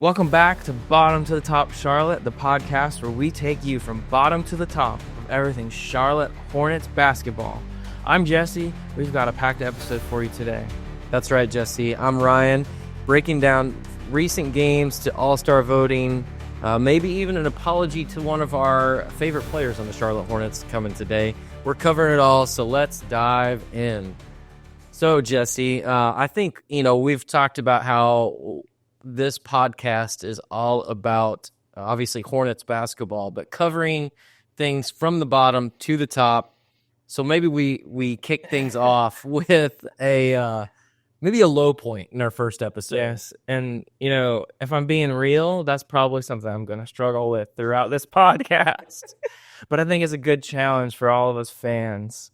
Welcome back to Bottom to the Top Charlotte, the podcast where we take you from bottom to the top of everything Charlotte Hornets basketball. I'm Jesse. We've got a packed episode for you today. That's right, Jesse. I'm Ryan, breaking down recent games to All-Star voting, maybe even an apology to one of our favorite players on the Charlotte Hornets coming today. We're covering it all, so let's dive in. So, Jesse, I think, we've talked about how this podcast is all about, obviously, Hornets basketball, but covering things from the bottom to the top. So maybe we kick things off with maybe a low point in our first episode. Yes, and, if I'm being real, that's probably something I'm going to struggle with throughout this podcast. But I think it's a good challenge for all of us fans.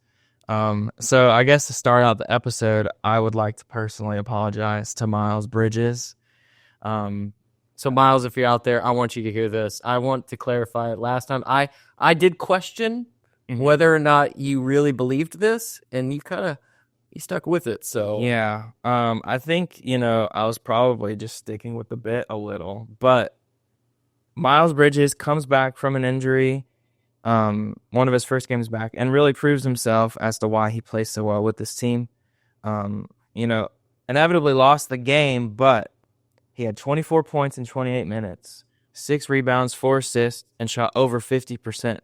So I guess to start out the episode, I would like to personally apologize to Miles Bridges. So Miles, if you're out there, I want you to hear this. I want to clarify it. Last time I did question whether or not you really believed this, and you stuck with it. So yeah, I think, I was probably just sticking with the bit a little, but Miles Bridges comes back from an injury, one of his first games back, and really proves himself as to why he plays so well with this team. Inevitably lost the game, but he had 24 points in 28 minutes, 6 rebounds, 4 assists, and shot over 50%.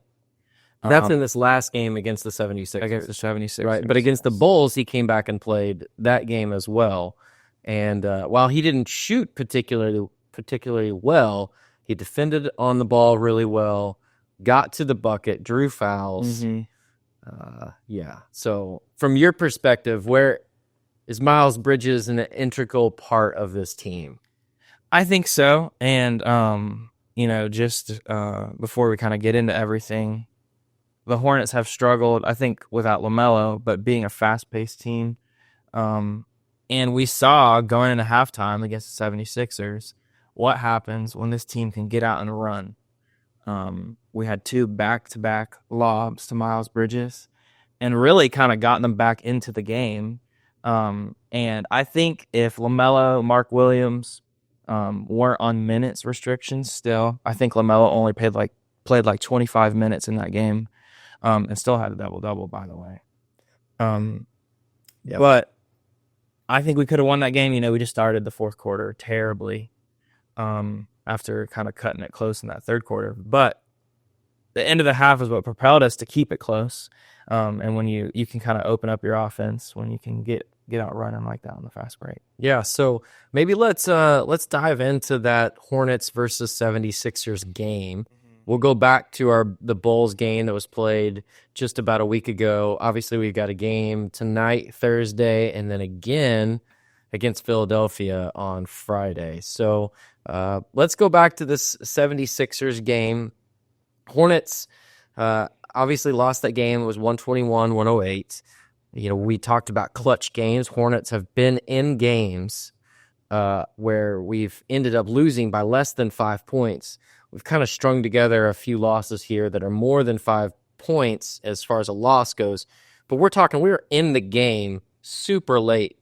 That's in this last game against the 76ers. Against the 76ers. Right, but against the Bulls, he came back and played that game as well. And while he didn't shoot particularly well, he defended on the ball really well, got to the bucket, drew fouls. So from your perspective, where is Miles Bridges an integral part of this team? I think so. And, just before we kind of get into everything, the Hornets have struggled, I think, without LaMelo, but being a fast-paced team. And we saw going into halftime against the 76ers what happens when this team can get out and run. We had 2 back-to-back lobs to Miles Bridges and really kind of gotten them back into the game. And I think if LaMelo, Mark Williams weren't on minutes restrictions still, I think LaMelo only played like 25 minutes in that game. And still had a double-double, by the way. But I think we could have won that game. We just started the fourth quarter terribly after kind of cutting it close in that third quarter. But the end of the half is what propelled us to keep it close. And when you can kind of open up your offense, when you can get out running like that on the fast break. Yeah, so maybe let's dive into that Hornets versus 76ers game. We'll go back to the Bulls game that was played just about a week ago. Obviously, we've got a game tonight, Thursday, and then again against Philadelphia on Friday. So let's go back to this 76ers game. Hornets obviously lost that game. It was 121-108. We talked about clutch games. Hornets have been in games where we've ended up losing by less than 5 points. We've kind of strung together a few losses here that are more than 5 points as far as a loss goes. But we were in the game super late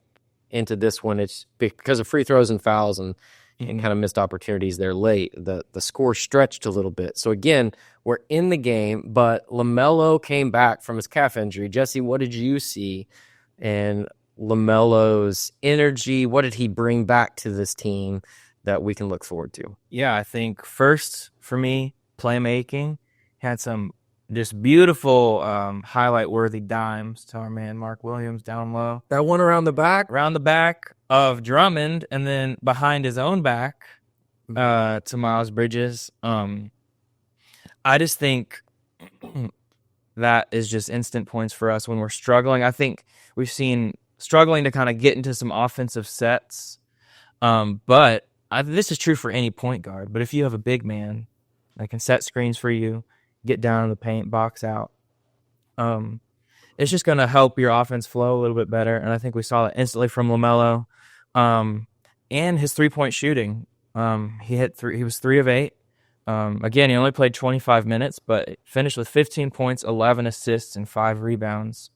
into this one. It's because of free throws and fouls and kind of missed opportunities there late. The score stretched a little bit. So again, we're in the game, but LaMelo came back from his calf injury. Jesse, what did you see in LaMelo's energy? What did he bring back to this team that we can look forward to? Yeah, I think first for me, playmaking. Had some just beautiful highlight-worthy dimes to our man Mark Williams down low. That one around the back? Around the back of Drummond, and then behind his own back to Miles Bridges. I just think that is just instant points for us when we're struggling. I think we've seen struggling to kind of get into some offensive sets. But this is true for any point guard. But if you have a big man that can set screens for you, get down in the paint, box out, it's just going to help your offense flow a little bit better. And I think we saw that instantly from LaMelo. And his three-point shooting. He was 3 of 8. Again, he only played 25 minutes, but finished with 15 points, 11 assists, and 5 rebounds.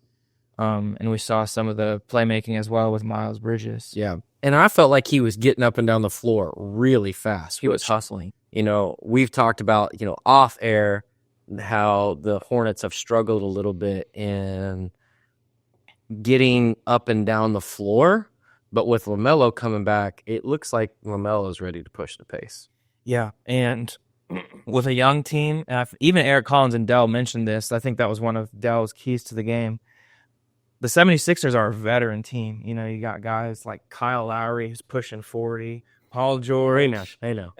And we saw some of the playmaking as well with Miles Bridges. Yeah, And I felt like he was getting up and down the floor really fast. He was hustling. We've talked about, off air how the Hornets have struggled a little bit in getting up and down the floor. But with LaMelo coming back, it looks like LaMelo is ready to push the pace. Yeah, and with a young team, even Eric Collins and Dell mentioned this. I think that was one of Dell's keys to the game. The 76ers are a veteran team. You got guys like Kyle Lowry who's pushing 40, Paul George. I know.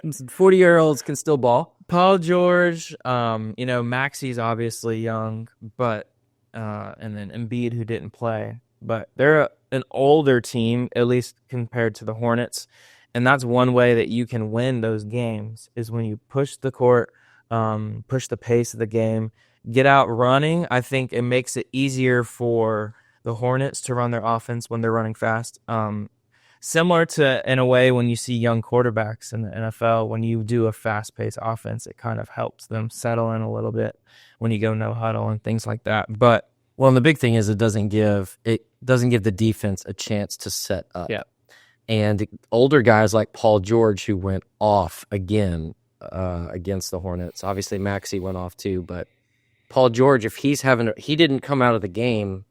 40-year-olds can still ball. Paul George, Maxi's obviously young, but and then Embiid who didn't play. But they're an older team, at least compared to the Hornets. And that's one way that you can win those games is when you push the court, push the pace of the game, get out running. I think it makes it easier for the Hornets to run their offense when they're running fast. Similar to, in a way, when you see young quarterbacks in the NFL, when you do a fast-paced offense, it kind of helps them settle in a little bit when you go no huddle and things like that. But and the big thing is it doesn't give the defense a chance to set up. Yeah. And older guys like Paul George, who went off again against the Hornets. Obviously, Maxey went off too, but Paul George, if he didn't come out of the game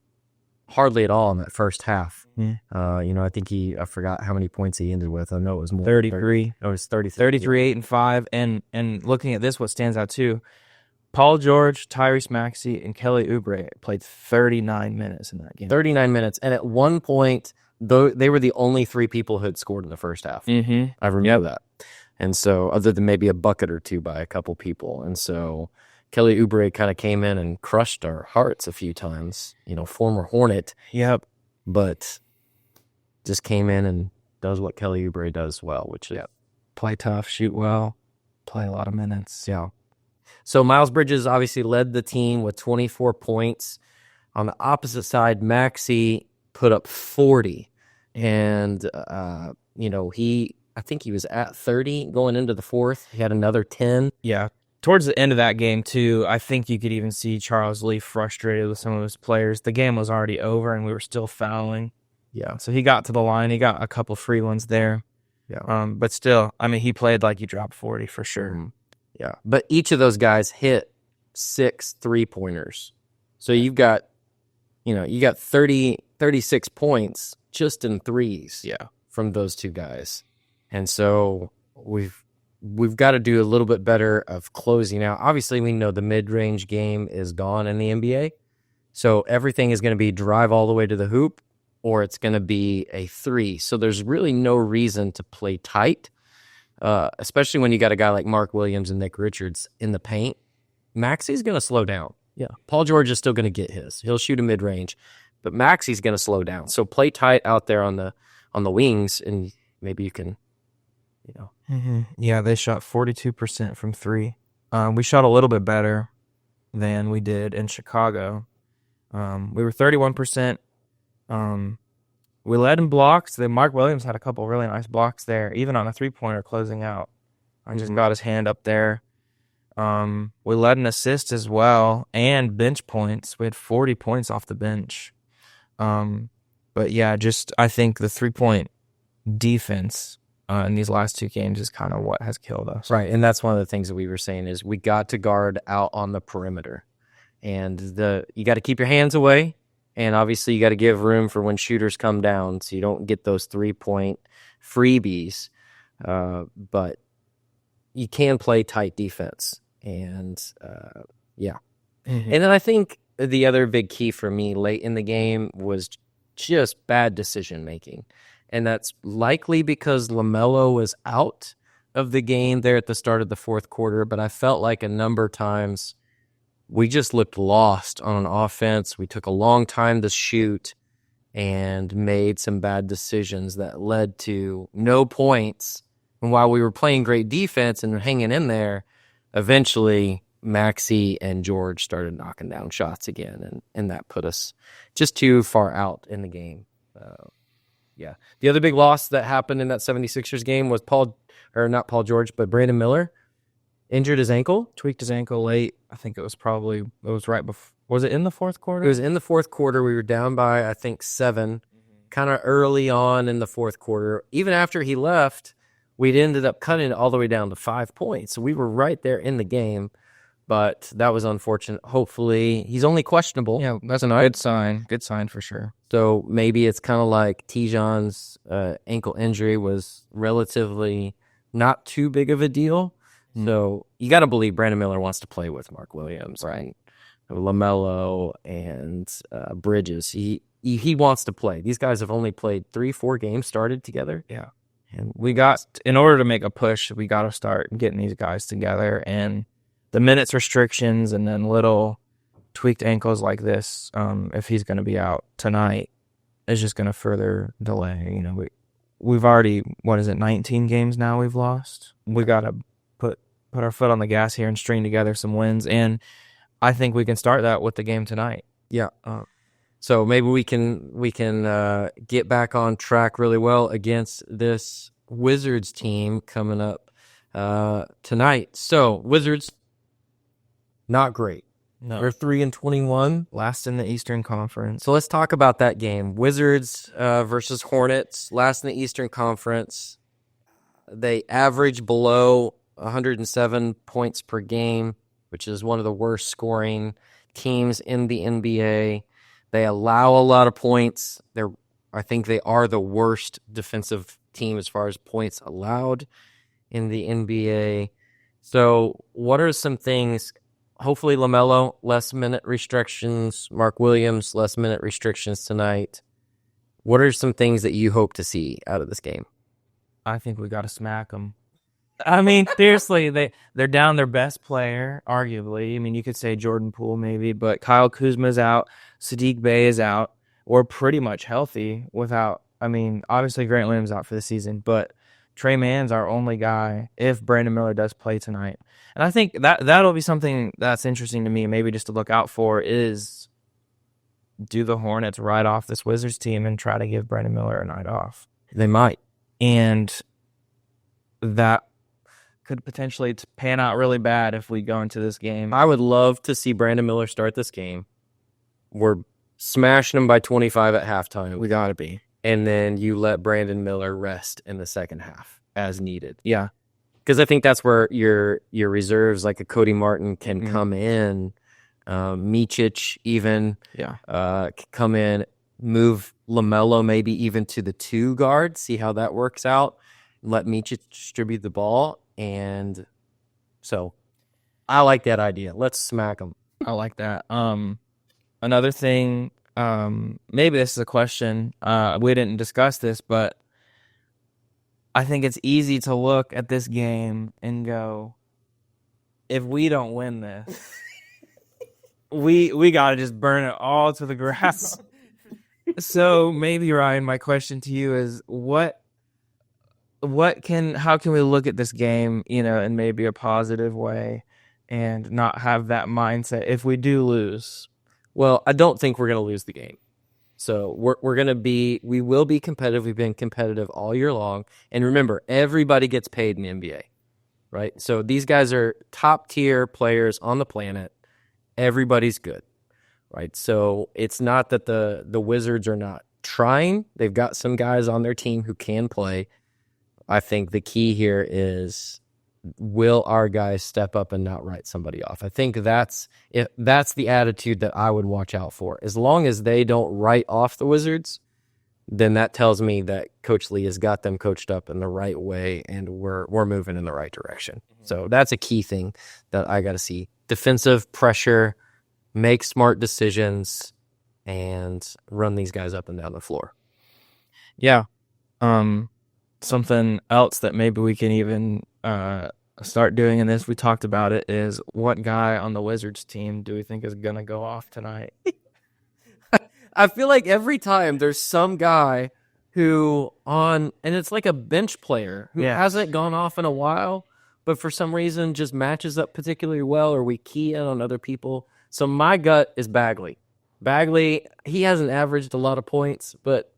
hardly at all in that first half. Yeah. I think I forgot how many points he ended with. I know it was more. 33. It was 33. 33, 8, and 5. And looking at this, what stands out too, Paul George, Tyrese Maxey, and Kelly Oubre played 39 minutes in that game. 39 minutes. And at one point, they were the only three people who had scored in the first half. Mm-hmm. I remember that. And so, other than maybe a bucket or two by a couple people. And so, Kelly Oubre kind of came in and crushed our hearts a few times. Former Hornet. Yep. But just came in and does what Kelly Oubre does well, which is play tough, shoot well, play a lot of minutes. Yeah. So Miles Bridges obviously led the team with 24 points. On the opposite side, Maxey put up 40. And, I think he was at 30 going into the fourth. He had another 10. Yeah. Towards the end of that game, too, I think you could even see Charles Lee frustrated with some of his players. The game was already over, and we were still fouling. Yeah. So he got to the line. He got a couple free ones there. Yeah. But still, he played like he dropped 40 for sure. Mm-hmm. Yeah. But each of those guys hit 6 3-pointers. So you've got, 36 points just in threes. Yeah. From those two guys. And so we've got to do a little bit better of closing out. Obviously, we know the mid-range game is gone in the NBA. So everything is going to be drive all the way to the hoop, or it's going to be a three. So there's really no reason to play tight, especially when you got a guy like Mark Williams and Nick Richards in the paint. Maxey's going to slow down. Yeah. Paul George is still going to get his. He'll shoot a mid-range, but Maxey's going to slow down. So play tight out there on the wings, and maybe you can, Mm-hmm. Yeah, they shot 42% from three. We shot a little bit better than we did in Chicago. We were 31%. We led in blocks. Mark Williams had a couple really nice blocks there, even on a three-pointer closing out. I just got his hand up there. We led in assists as well, and bench points. We had 40 points off the bench. But yeah, I think the three-point defense in these last two games is kind of what has killed us. Right, and that's one of the things that we were saying is we got to guard out on the perimeter. And you got to keep your hands away, and obviously you got to give room for when shooters come down so you don't get those three-point freebies. But you can play tight defense. And, yeah. Mm-hmm. And then I think the other big key for me late in the game was just bad decision-making. And that's likely because LaMelo was out of the game there at the start of the fourth quarter. But I felt like a number of times we just looked lost on offense. We took a long time to shoot and made some bad decisions that led to no points. And while we were playing great defense and hanging in there, eventually Maxey and George started knocking down shots again. And that put us just too far out in the game. Yeah. The other big loss that happened in that 76ers game was not Paul George, but Brandon Miller injured his ankle. Tweaked his ankle late. I think it was right before. Was it in the fourth quarter? It was in the fourth quarter. We were down by, I think, 7. kind of early on in the fourth quarter. Even after he left, we ended up cutting it all the way down to 5 points. So we were right there in the game, but that was unfortunate. Hopefully, he's only questionable. Yeah, that's a good sign. Good sign for sure. So maybe it's kind of like Tijon's ankle injury was relatively not too big of a deal. So you got to believe Brandon Miller wants to play with Mark Williams, right? LaMelo and Bridges. He wants to play. These guys have only played 3-4 games started together. Yeah. And In order to make a push, we got to start getting these guys together. And the minutes restrictions and then little tweaked ankles like this, if he's going to be out tonight, is just going to further delay. You know, we've already, 19 games now we've lost. We got to put our foot on the gas here and string together some wins. And I think we can start that with the game tonight. Yeah. So maybe we can get back on track really well against this Wizards team coming up tonight. So Wizards, not great. No. We're 3-21, last in the Eastern Conference. So let's talk about that game. Wizards versus Hornets, last in the Eastern Conference. They average below 107 points per game, which is one of the worst scoring teams in the NBA. They allow a lot of points. I think they are the worst defensive team as far as points allowed in the NBA. So what are some things? Hopefully LaMelo, less minute restrictions. Mark Williams, less minute restrictions tonight. What are some things that you hope to see out of this game? I think we got to smack them. I mean, seriously, they're down their best player, arguably. I mean, you could say Jordan Poole maybe, but Kyle Kuzma's out. Sadiq Bey is out. We're pretty much healthy without, I mean, obviously Grant Williams out for the season, but Trey Mann's our only guy if Brandon Miller does play tonight. And I think that'll be something that's interesting to me, maybe just to look out for, is do the Hornets ride off this Wizards team and try to give Brandon Miller a night off? They might. And that could potentially pan out really bad if we go into this game. I would love to see Brandon Miller start this game. We're smashing them by 25 at halftime. We got to be. And then you let Brandon Miller rest in the second half as needed. Yeah. Because I think that's where your reserves, like a Cody Martin, can come in. Micic even come in, move LaMelo maybe even to the 2 guard, see how that works out. Let Micic distribute the ball. And so I like that idea. Let's smack them. I like that. Another thing, maybe this is a question. We didn't discuss this, but I think it's easy to look at this game and go, if we don't win this, we got to just burn it all to the grass. So maybe, Ryan, my question to you is, how can we look at this game, in maybe a positive way and not have that mindset if we do lose? Well, I don't think we're going to lose the game. So we will be competitive. We've been competitive all year long. And remember, everybody gets paid in the NBA, right? So these guys are top tier players on the planet. Everybody's good, right? So it's not that the Wizards are not trying. They've got some guys on their team who can play. I think the key here is, will our guys step up and not write somebody off? I think that's the attitude that I would watch out for. As long as they don't write off the Wizards, then that tells me that Coach Lee has got them coached up in the right way and we're moving in the right direction. So that's a key thing that I got to see. Defensive pressure, make smart decisions, and run these guys up and down the floor. Yeah. Something else that maybe we can even start doing in this, we talked about it, is what guy on the Wizards team do we think is going to go off tonight? I feel like every time there's some guy and it's like a bench player who hasn't gone off in a while, but for some reason just matches up particularly well, or we key in on other people. So my gut is Bagley. Bagley, he hasn't averaged a lot of points, but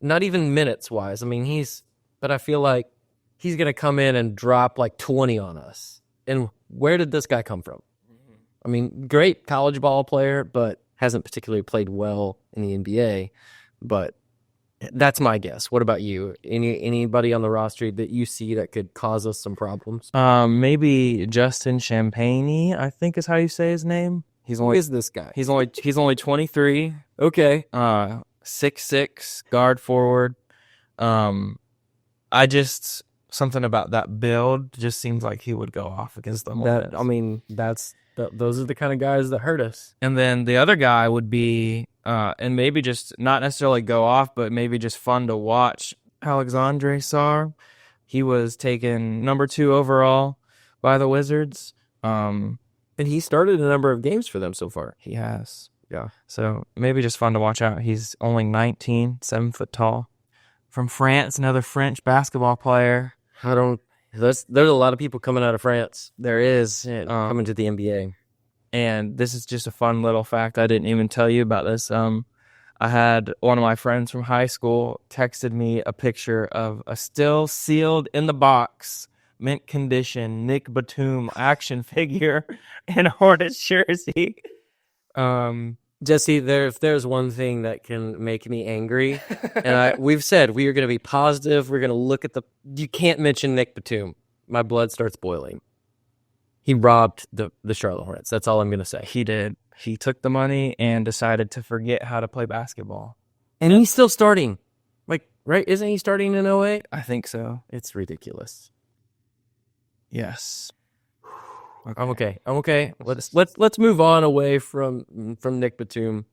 not even minutes-wise. I mean, but I feel like he's going to come in and drop like 20 on us. And where did this guy come from? I mean, great college ball player, but hasn't particularly played well in the NBA. But That's my guess. What about you? Anybody on the roster that you see that could cause us some problems? Maybe Justin Champagne, I think is how you say his name. Who is this guy? He's only 23. Okay. 6'6", guard forward. I just something about that build just seems like he would go off against the Hornets. Those are the kind of guys that hurt us. And then the other guy would be, and maybe just not necessarily go off, but maybe just fun to watch. Alexandre Sarr, he was taken number 2 overall by the Wizards. And he started a number of games for them so far. He has. Yeah. So maybe just fun to watch out. He's only 19, 7 foot tall. From France, another French basketball player. There's a lot of people coming out of France. There is. Coming to the NBA. And this is just a fun little fact. I didn't even tell you about this. I had one of my friends from high school texted me a picture of a still sealed in the box, mint condition, Nick Batum action figure in a Hornets jersey. Jesse, if there's one thing that can make me angry, and we've said we are going to be positive, we're going to look at you can't mention Nick Batum. My blood starts boiling. He robbed the Charlotte Hornets. That's all I'm going to say. He did. He took the money and decided to forget how to play basketball. And he's still starting. Right? Isn't he starting in 08? I think so. It's ridiculous. Yes. Okay. I'm okay. Let's move on away from Nick Batum.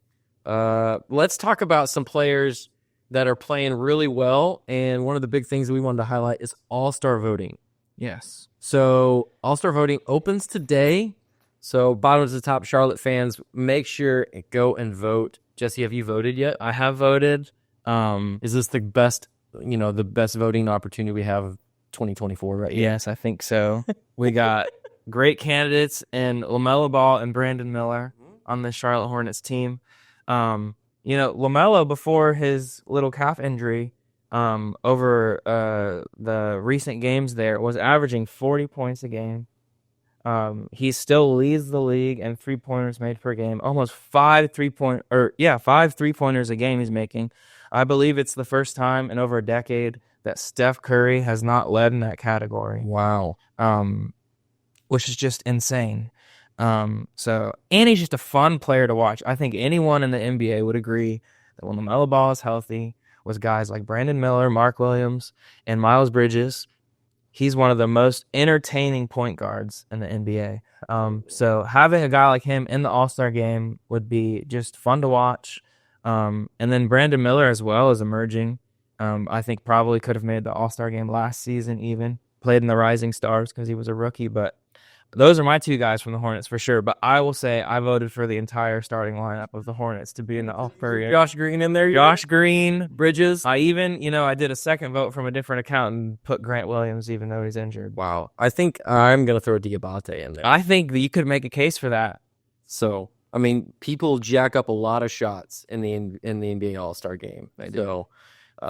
Let's talk about some players that are playing really well. And one of the big things that we wanted to highlight is All-Star voting. Yes. So All-Star voting opens today. So bottom to the top, Charlotte fans, make sure and go and vote. Jesse, have you voted yet? I have voted. Is this the best voting opportunity we have of 2024 right here? Yes, I think so. We got great candidates in LaMelo Ball and Brandon Miller on the Charlotte Hornets team. LaMelo, before his little calf injury, over the recent games there, was averaging 40 points a game. He still leads the league in 3-pointers made per game. Almost 5 3-pointers a game he's making. I believe it's the first time in over a decade that Steph Curry has not led in that category. Wow. Which is just insane. And he's just a fun player to watch. I think anyone in the NBA would agree that when LaMelo Ball is healthy, with guys like Brandon Miller, Mark Williams, and Miles Bridges, he's one of the most entertaining point guards in the NBA. So having a guy like him in the All-Star game would be just fun to watch. And then Brandon Miller as well is emerging. I think probably could have made the All-Star game last season even. Played in the Rising Stars because he was a rookie. But those are my 2 guys from the Hornets for sure. But I will say I voted for the entire starting lineup of the Hornets to be in the All-Star game. Josh Green in there? Josh Green. Bridges? I even, I did a second vote from a different account and put Grant Williams even though he's injured. Wow. I think I'm going to throw Diabate in there. I think that you could make a case for that. So, I mean, people jack up a lot of shots in the NBA All-Star game. They do. So,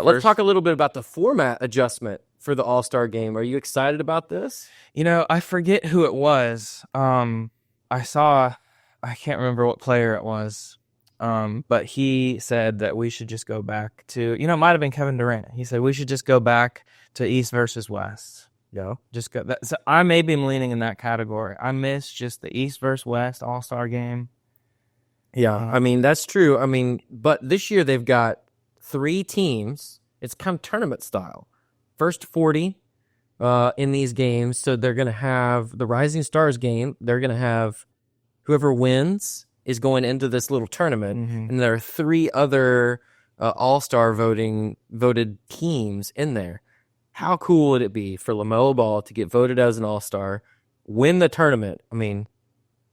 let's talk a little bit about the format adjustment for the All-Star game. Are you excited about this? I forget who it was. I can't remember what player it was. But he said that we should just go back to, it might have been Kevin Durant. He said we should just go back to East versus West. Yeah. Just go. So I maybe am leaning in that category. I miss just the East versus West All-Star game. Yeah, I mean, that's true. I mean, but this year they've got 3 teams. It's kind of tournament style. First 40 in these games. So they're going to have the Rising Stars game. They're going to have whoever wins is going into this little tournament. Mm-hmm. And there are 3 other All-Star voted teams in there. How cool would it be for LaMelo Ball to get voted as an All-Star, win the tournament? I mean,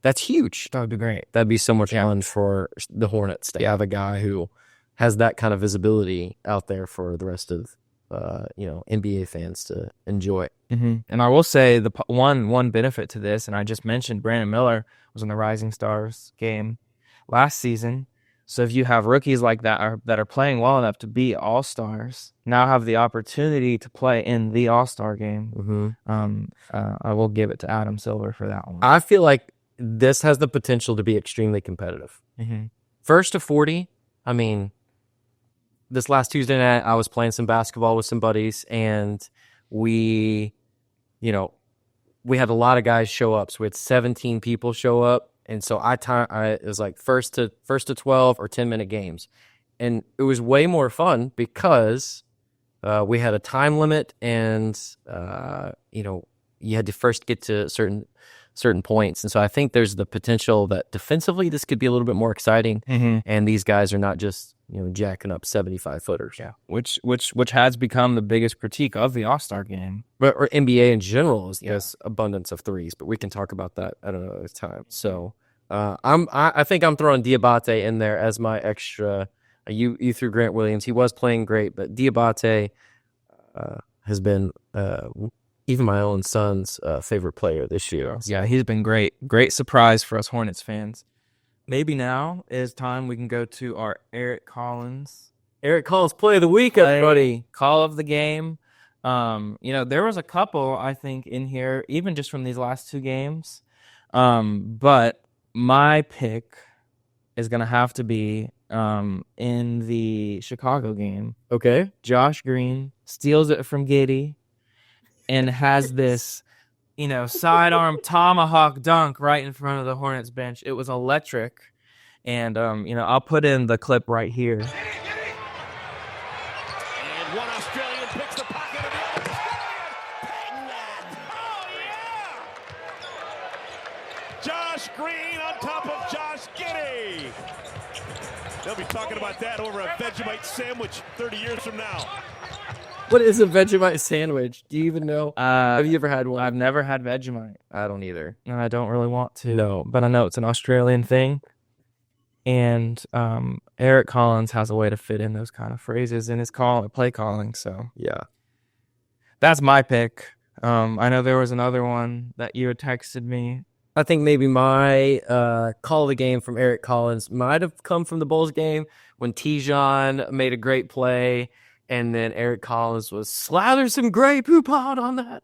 that's huge. That would be great. That'd be so much challenge for the Hornets to have a guy who has that kind of visibility out there for the rest of NBA fans to enjoy. Mm-hmm. And I will say the one benefit to this, and I just mentioned Brandon Miller was in the Rising Stars game last season. So if you have rookies like that that are playing well enough to be All-Stars, now have the opportunity to play in the All-Star game. Mm-hmm. I will give it to Adam Silver for that one. I feel like this has the potential to be extremely competitive. Mm-hmm. First to 40, I mean, this last Tuesday night, I was playing some basketball with some buddies, and we, you know, we had a lot of guys show up. So we had 17 people show up, and so it was like first to 12 or 10-minute games, and it was way more fun because we had a time limit, and you had to first get to certain points. And so I think there's the potential that defensively this could be a little bit more exciting, and these guys are not just jacking up 75-footers. Yeah, which has become the biggest critique of the All-Star game. But or NBA in general is this abundance of threes, but we can talk about that at another time. So I think I'm throwing Diabate in there as my extra. You threw Grant Williams. He was playing great, but Diabate has been even my own son's favorite player this year. Yeah, he's been great. Great surprise for us Hornets fans. Maybe now is time we can go to our Eric Collins. Eric Collins play of the week, everybody. Call of the game. There was a couple, I think, in here, even just from these last two games. But my pick is going to have to be in the Chicago game. Okay. Josh Green steals it from Giddey and has this, sidearm tomahawk dunk right in front of the Hornets bench. It was electric. And, I'll put in the clip right here. And one Australian picks the pocket of the other. Oh, yeah! Josh Green on top of Josh Giddey. They'll be talking about that over a Vegemite sandwich 30 years from now. What is a Vegemite sandwich? Do you even know? Have you ever had one? I've never had Vegemite. I don't either. And I don't really want to. No. But I know it's an Australian thing. And Eric Collins has a way to fit in those kind of phrases in his play calling. So, yeah. That's my pick. I know there was another one that you had texted me. I think maybe my call of the game from Eric Collins might have come from the Bulls game when Tijon made a great play. And then Eric Collins was slather some Grey Poupon on that.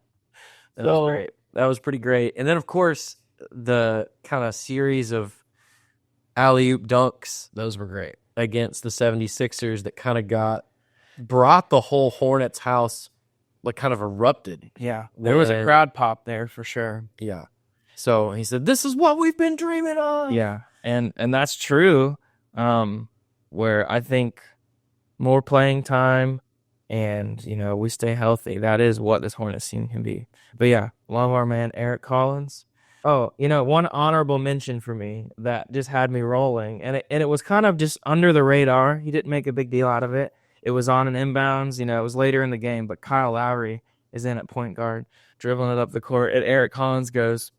That was great. That was pretty great. And then, of course, the kind of series of alley-oop dunks, those were great, against the 76ers that kind of brought the whole Hornets house, like kind of erupted. Yeah, there was a crowd pop there for sure. Yeah. So he said, this is what we've been dreaming of. Yeah, and that's true, where I think more playing time and, we stay healthy. That is what this Hornets team can be. But, yeah, love our man Eric Collins. Oh, one honorable mention for me that just had me rolling, and it was kind of just under the radar. He didn't make a big deal out of it. It was on an inbounds. It was later in the game, but Kyle Lowry is in at point guard, dribbling it up the court, and Eric Collins goes,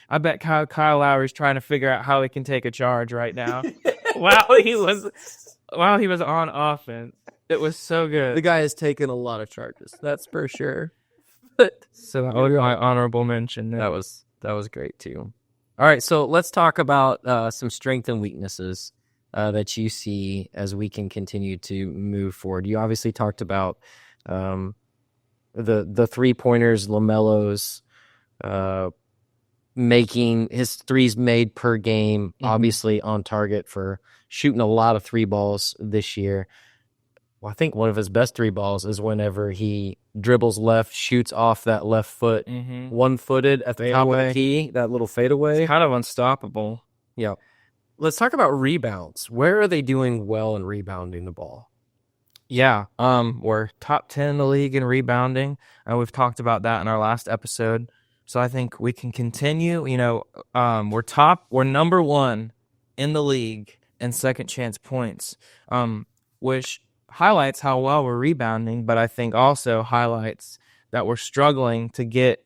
I bet Kyle Lowry's trying to figure out how he can take a charge right now while he was on offense. It was so good. The guy has taken a lot of charges, that's for sure. So that was my honorable mention. That was great too. All right, so let's talk about some strengths and weaknesses that you see as we can continue to move forward. You obviously talked about the 3-pointers, LaMelo's making his threes made per game, obviously on target for shooting a lot of 3 balls this year. Well, I think one of his best 3 balls is whenever he dribbles left, shoots off that left foot, one-footed at the top of the key, that little fadeaway. It's kind of unstoppable. Yeah. Let's talk about rebounds. Where are they doing well in rebounding the ball? Yeah, we're top 10 in the league in rebounding. We've talked about that in our last episode. So I think we can continue. We're number 1 in the league in second chance points, which highlights how well we're rebounding, but I think also highlights that we're struggling to get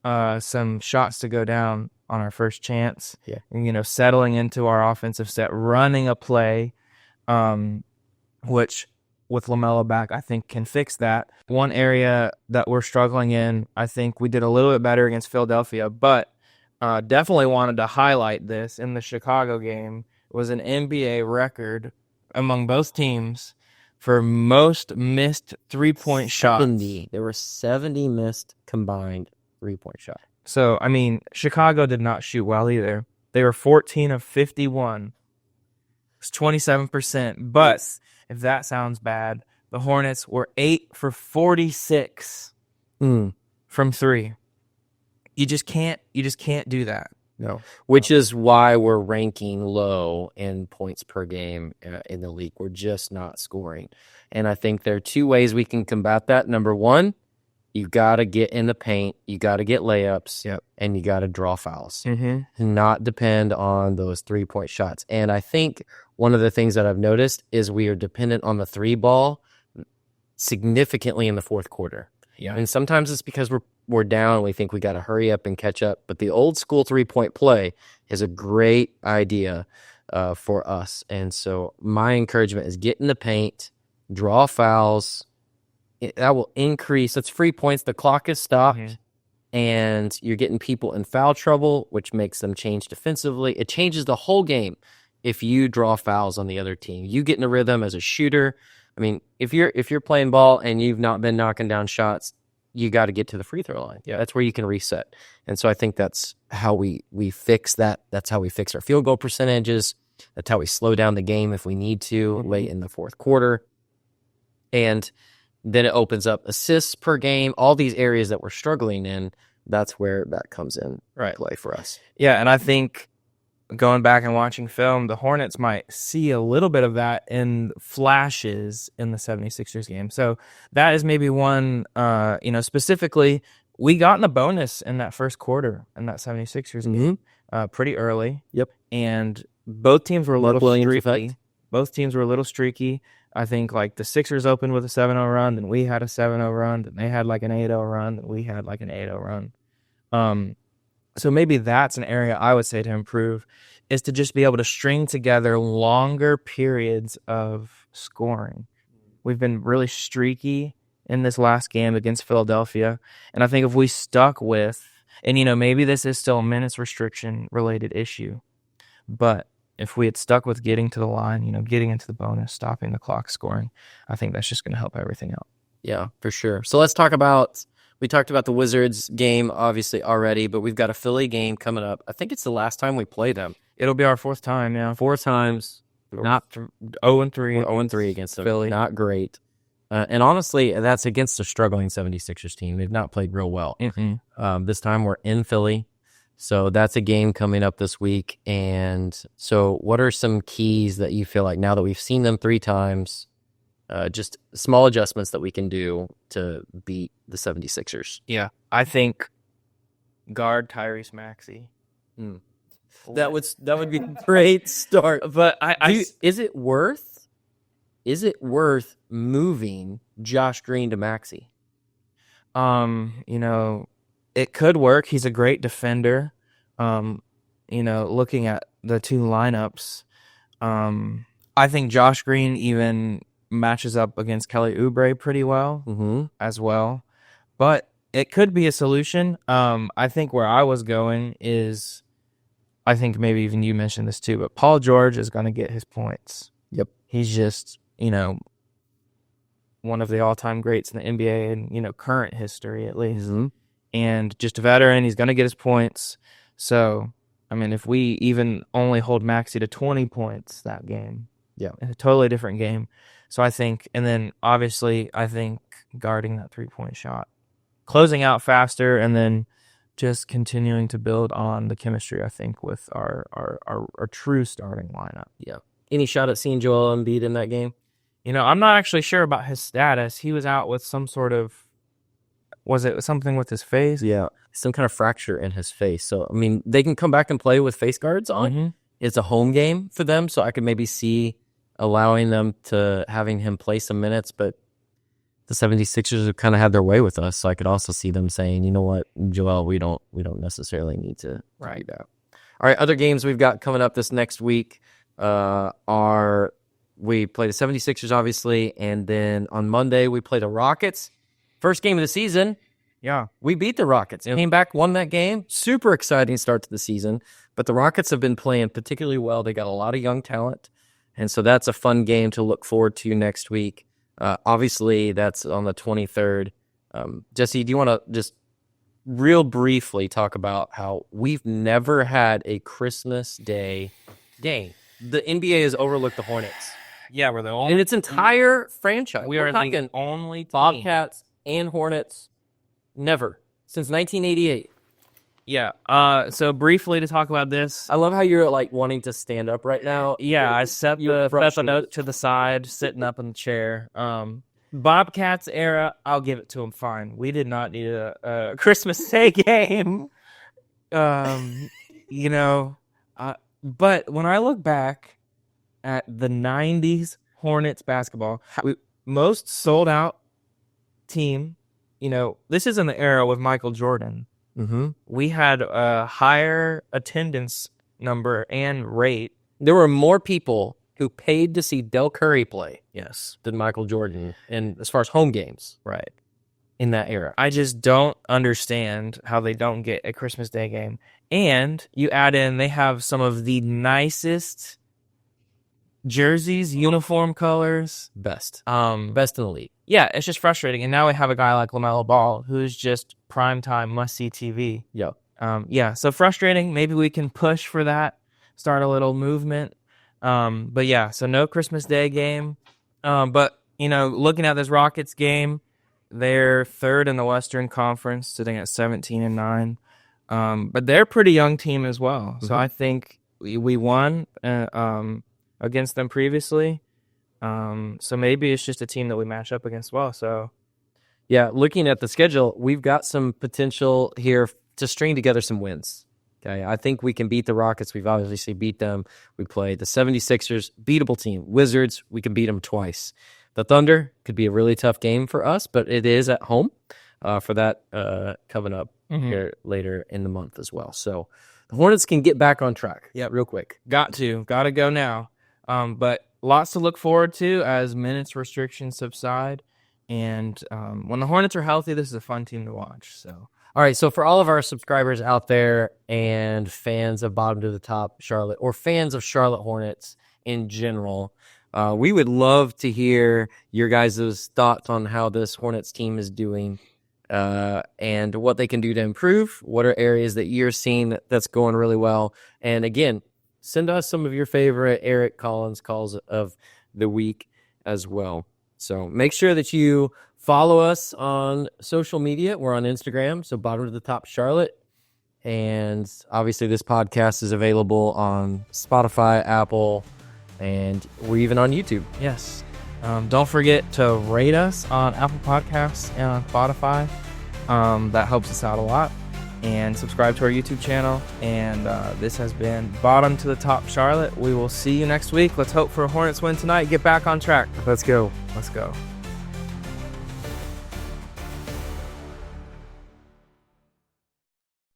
some shots to go down on our first chance. Yeah. And, settling into our offensive set, running a play, which with LaMelo back, I think can fix that. One area that we're struggling in, I think we did a little bit better against Philadelphia, but definitely wanted to highlight this in the Chicago game. It was an NBA record among both teams for most missed 3-point shots. 70. There were 70 missed combined 3-point shots. So, Chicago did not shoot well either. They were 14 of 51. It's 27%. But if that sounds bad, the Hornets were 8 for 46 from 3. You just can't do that. No, which is why we're ranking low in points per game in the league. We're just not scoring. And I think there are 2 ways we can combat that. Number one, you got to get in the paint, you got to get layups, and you got to draw fouls. Not depend on those 3-point shots. And I think one of the things that I've noticed is we are dependent on the 3 ball significantly in the fourth quarter. Yeah. And sometimes it's because we're down and we think we got to hurry up and catch up. But the old school 3-point play is a great idea for us. And so my encouragement is get in the paint, draw fouls. That will increase. That's free points. The clock is stopped, and you're getting people in foul trouble, which makes them change defensively. It changes the whole game if you draw fouls on the other team. You get in a rhythm as a shooter. I mean, if you're playing ball and you've not been knocking down shots, you got to get to the free throw line. Yeah, that's where you can reset. And so I think that's how we fix that. That's how we fix our field goal percentages. That's how we slow down the game if we need to late in the fourth quarter. And then it opens up assists per game, all these areas that we're struggling in. That's where that comes in play for us. Yeah, and I think going back and watching film, the Hornets might see a little bit of that in flashes in the 76ers game. So that is maybe one, specifically, we got in the bonus in that first quarter in that 76ers game pretty early. Yep. And both teams were a little streaky. Both teams were a little streaky. I think like the Sixers opened with a 7-0 run, then we had a 7-0 run, then they had like an 8-0 run, then we had like an 8-0 run. So maybe that's an area I would say to improve, is to just be able to string together longer periods of scoring. We've been really streaky in this last game against Philadelphia, and I think if we stuck with, and maybe this is still a minutes restriction related issue, but if we had stuck with getting to the line, getting into the bonus, stopping the clock, scoring, I think that's just going to help everything out. Yeah, for sure. So let's talk about, we talked about the Wizards game obviously already, but we've got a Philly game coming up. I think it's the last time we play them. It'll be our 4th time, yeah. 4 times. Not 0-3. 0-3 against them. Philly. Not great. And honestly, that's against a struggling 76ers team. They've not played real well. This time we're in Philly. So that's a game coming up this week. And so what are some keys that you feel like now that we've seen them 3 times, just small adjustments that we can do to beat the 76ers? Yeah, I think guard Tyrese Maxey. That would be a great start. But is it worth moving Josh Green to Maxey? It could work. He's a great defender. Looking at the 2 lineups, I think Josh Green even matches up against Kelly Oubre pretty well as well. But it could be a solution. I think where I was going is, I think maybe even you mentioned this too, but Paul George is going to get his points. Yep. He's just, one of the all-time greats in the NBA and, current history at least. And just a veteran, he's going to get his points. So, I mean, if we even only hold Maxey to 20 points that game, it's a totally different game. So I think, and then obviously, I think guarding that 3-point shot, closing out faster, and then just continuing to build on the chemistry, I think, with our true starting lineup. Yeah. Any shot at seeing Joel Embiid in that game? I'm not actually sure about his status. He was out with some sort of, was it something with his face? Yeah, some kind of fracture in his face. So, I mean, they can come back and play with face guards on. It's a home game for them, so I could maybe see allowing them to having him play some minutes, but the 76ers have kind of had their way with us, so I could also see them saying, you know what, Joel, we don't necessarily need to do that. All right, other games we've got coming up this next week are, we play the 76ers, obviously, and then on Monday we play the Rockets. First game of the season. Yeah. We beat the Rockets. Came back, won that game. Super exciting start to the season. But the Rockets have been playing particularly well. They got a lot of young talent. And so that's a fun game to look forward to next week. Obviously, that's on the 23rd. Jesse, do you want to just real briefly talk about how we've never had a Christmas Day game? The NBA has overlooked the Hornets. Yeah, we're the only. in its entire franchise. We We're are talking the only team. Bobcats and Hornets. Never since 1988. Yeah. So briefly to talk about this. I love how you're like wanting to stand up right now. Yeah, I set the note to the side, sitting up in the chair. Bobcats era, I'll give it to him fine. We did not need a Christmas Day game. You know, but when I look back at the 90s Hornets basketball, most sold out team, you know, this is in the era with Michael Jordan. Mm-hmm. We had a higher attendance number and rate. There were more people who paid to see Del Curry play Yes. than Michael Jordan, and as far as home games, Right. in that era. I just don't understand how they don't get a Christmas Day game. And you add in, they have some of the nicest jerseys, uniform colors. Best Um, in the league. yeah, it's just frustrating. And now we have a guy like LaMelo Ball, who's just primetime must-see TV. Yeah. Yeah, so frustrating. Maybe we can push for that, start a little movement. But yeah, so no Christmas Day game. But, you know, looking at this Rockets game, they're third in the Western Conference, sitting at 17-9. But they're a pretty young team as well. So I think we won against them previously. So maybe it's just a team that we match up against well. So Yeah, looking at the schedule, we've got some potential here to string together some wins. Okay, I think we can beat the Rockets. We've obviously beat them. We played the 76ers, beatable team. Wizards, we can beat them twice. The Thunder could be a really tough game for us, but it is at home for that coming up here later in the month as well. So the Hornets can get back on track. Yep. Real quick. got to go now. But lots to look forward to as minutes restrictions subside. And when the Hornets are healthy, this is a fun team to watch. So All right, so for all of our subscribers out there and fans of Bottom to the Top Charlotte, or fans of Charlotte Hornets in general, we would love to hear your guys' thoughts on how this Hornets team is doing and what they can do to improve. What are areas that you're seeing that's going really well? And again, send us some of your favorite Eric Collins calls of the week as well. So make sure that you follow us on social media. We're on Instagram, so Bottom to the Top Charlotte. And obviously this podcast is available on Spotify, Apple, and we're even on YouTube. yes, don't forget to rate us on Apple Podcasts and on Spotify. That helps us out a lot. And subscribe to our YouTube channel. And this has been Bottom to the Top Charlotte. We will see you next week. Let's hope for a Hornets win tonight. Get back on track. Let's go. Let's go.